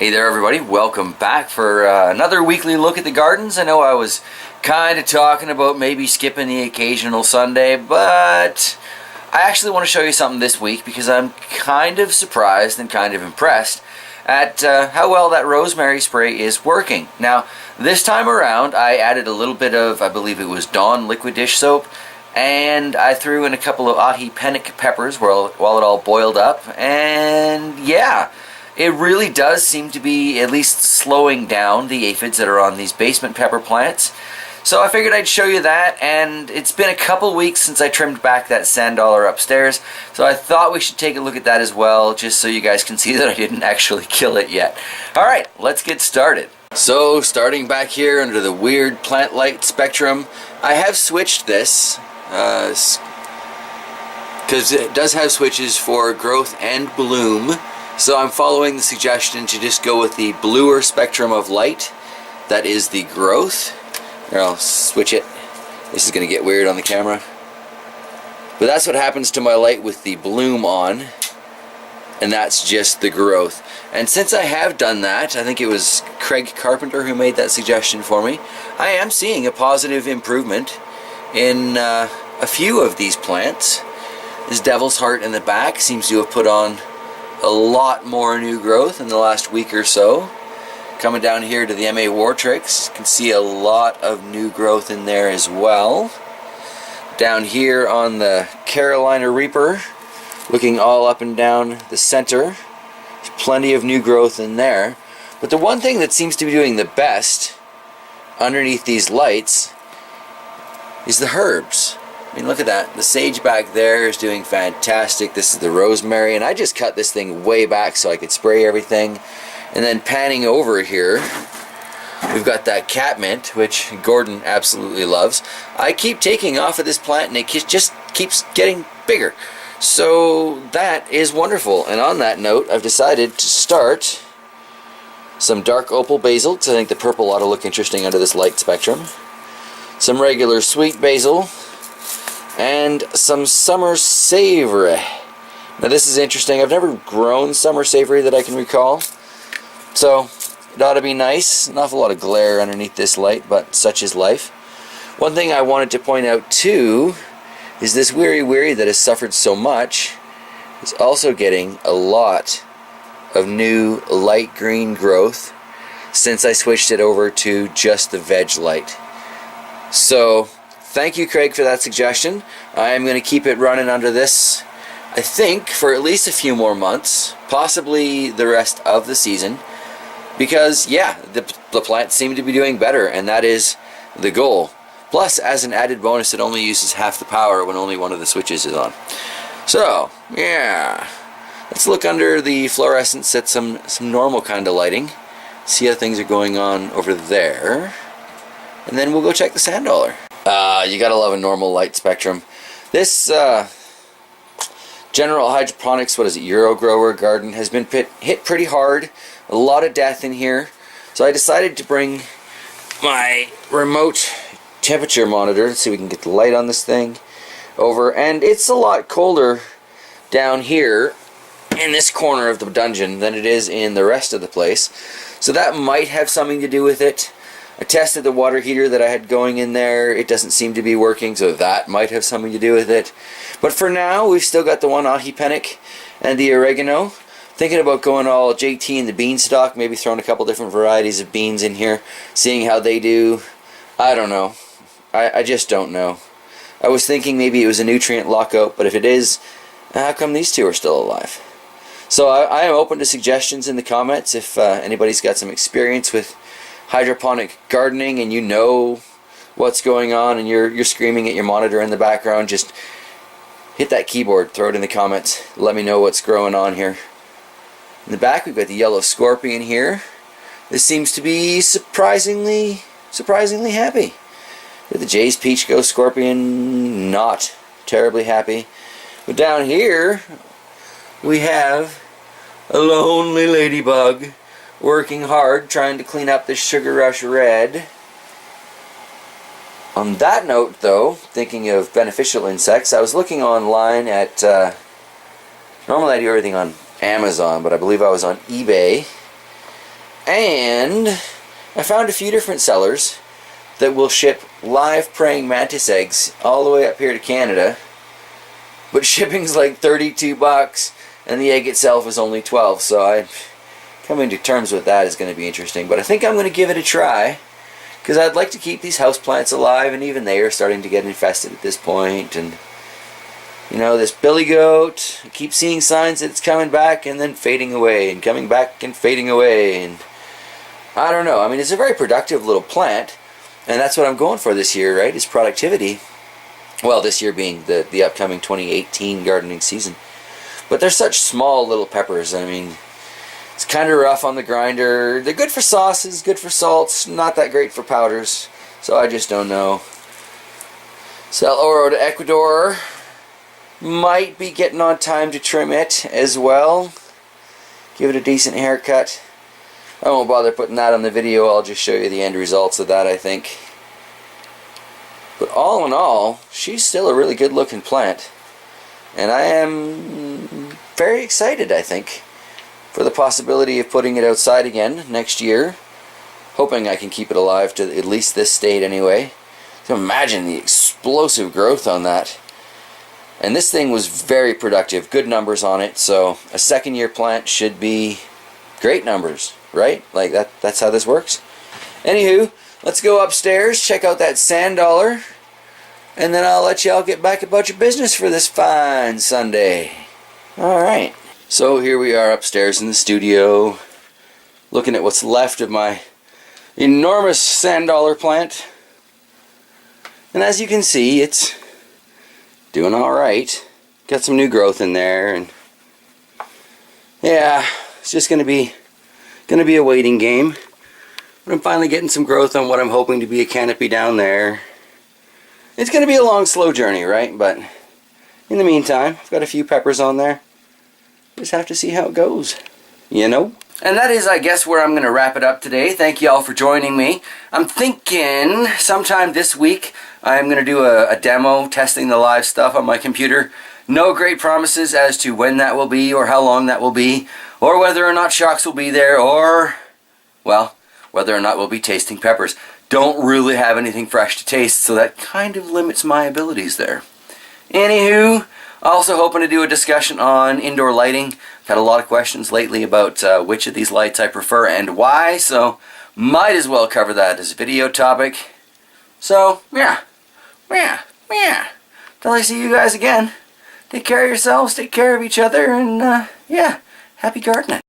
Hey there everybody, welcome back for another weekly look at the gardens. I know I was kind of talking about maybe skipping the occasional Sunday, but I actually want to show you something this week because I'm kind of surprised and kind of impressed at how well that rosemary spray is working. Now, this time around I added a little bit of, I believe it was Dawn liquid dish soap, and I threw in a couple of Ahi-Pennick peppers while it all boiled up, and yeah, it really does seem to be at least slowing down the aphids that are on these basement pepper plants. So I figured I'd show you that, and it's been a couple weeks since I trimmed back that sand-dollar upstairs, so I thought we should take a look at that as well, just so you guys can see that I didn't actually kill it yet. Alright, let's get started. So, starting back here under the weird plant light spectrum, I have switched this, because it does have switches for growth and bloom. So I'm following the suggestion to just go with the bluer spectrum of light. That is the growth. Here, I'll switch it. This is going to get weird on the camera. But that's what happens to my light with the bloom on. And that's just the growth. And since I have done that, I think it was Craig Carpenter who made that suggestion for me, I am seeing a positive improvement in a few of these plants. This Devil's Heart in the back seems to have put on a lot more new growth in the last week or so. Coming down here to the MA Wartrix, you can see a lot of new growth in there as well. Down here on the Carolina Reaper, looking all up and down the center, there's plenty of new growth in there. But the one thing that seems to be doing the best underneath these lights is the herbs. I mean, look at that. The sage back there is doing fantastic. This is the rosemary, and I just cut this thing way back so I could spray everything. And then panning over here, we've got that catmint, which Gordon absolutely loves. I keep taking off of this plant, and it just keeps getting bigger. So that is wonderful. And on that note, I've decided to start some dark opal basil, because I think the purple ought to look interesting under this light spectrum. Some regular sweet basil, and some summer savory. Now this is interesting. I've never grown summer savory that I can recall, so it ought to be nice. An awful lot of glare underneath this light, but such is life. One thing I wanted to point out too is this weary that has suffered so much is also getting a lot of new light green growth since I switched it over to just the veg light. So thank you, Craig, for that suggestion. I am going to keep it running under this, I think, for at least a few more months, possibly the rest of the season, because, yeah, the plants seem to be doing better, and that is the goal. Plus, as an added bonus, it only uses half the power when only one of the switches is on. So, yeah, let's look under the fluorescents at some normal kind of lighting, see how things are going on over there, and then we'll go check the sand dollar. You gotta love a normal light spectrum. This General Hydroponics, what is it, Euro Grower garden has been hit pretty hard. A lot of death in here. So I decided to bring my remote temperature monitor. Let's see if we can get the light on this thing over. And it's a lot colder down here in this corner of the dungeon than it is in the rest of the place. So that might have something to do with it. I tested the water heater that I had going in there. It doesn't seem to be working, so that might have something to do with it. But for now, we've still got the one Ahi-Pennick and the oregano. Thinking about going all JT and the beanstalk, maybe throwing a couple different varieties of beans in here, seeing how they do. I don't know. I just don't know. I was thinking maybe it was a nutrient lockout, but if it is, how come these two are still alive? So I am open to suggestions in the comments if anybody's got some experience with hydroponic gardening and you know what's going on and you're screaming at your monitor in the background. Just hit that keyboard, throw it in the comments, let me know what's growing on here. In the back we've got the yellow scorpion here. This seems to be surprisingly happy. With the Jay's Peach Ghost Scorpion, not terribly happy. But down here we have a lonely ladybug working hard trying to clean up this Sugar Rush Red. On that note though, thinking of beneficial insects, I was looking online at normally I do everything on Amazon, but I believe I was on eBay And I found a few different sellers that will ship live praying mantis eggs all the way up here to Canada. But shipping's like $32 and the egg itself is only $12. So I coming to terms with that is going to be interesting. But I think I'm going to give it a try, because I'd like to keep these houseplants alive, and even they are starting to get infested at this point. And you know, this billy goat, I keep seeing signs that it's coming back and then fading away, and coming back and fading away, and I don't know. I mean, it's a very productive little plant, and that's what I'm going for this year, right? Is productivity. Well, this year being the upcoming 2018 gardening season. But they're such small little peppers. I mean, it's kind of rough on the grinder. They're good for sauces, good for salts, not that great for powders. So I just don't know. Sell Oro to Ecuador. Might be getting on time to trim it as well. Give it a decent haircut. I won't bother putting that on the video. I'll just show you the end results of that, I think. But all in all, she's still a really good looking plant. And I am very excited, I think, for the possibility of putting it outside again next year. Hoping I can keep it alive to at least this state anyway. So imagine the explosive growth on that. And this thing was very productive, good numbers on it, so a second year plant should be great numbers, right? Like that's how this works. Anywho, let's go upstairs, check out that sand dollar, and then I'll let y'all get back about your business for this fine Sunday. Alright, so here we are upstairs in the studio, looking at what's left of my enormous sand dollar plant. And as you can see, it's doing alright. Got some new growth in there, and yeah, it's just gonna be a waiting game. But I'm finally getting some growth on what I'm hoping to be a canopy down there. It's gonna be a long, slow journey, right? But in the meantime, I've got a few peppers on there. Just have to see how it goes, you know? And that is, I guess, where I'm going to wrap it up today. Thank you all for joining me. I'm thinking sometime this week I'm going to do a demo testing the live stuff on my computer. No great promises as to when that will be, or how long that will be, or whether or not Shocks will be there, or, well, whether or not we'll be tasting peppers. Don't really have anything fresh to taste, so that kind of limits my abilities there. Anywho, also hoping to do a discussion on indoor lighting. I've had a lot of questions lately about which of these lights I prefer and why, so might as well cover that as a video topic. So, yeah. Till I see you guys again, take care of yourselves, take care of each other, and yeah, happy gardening.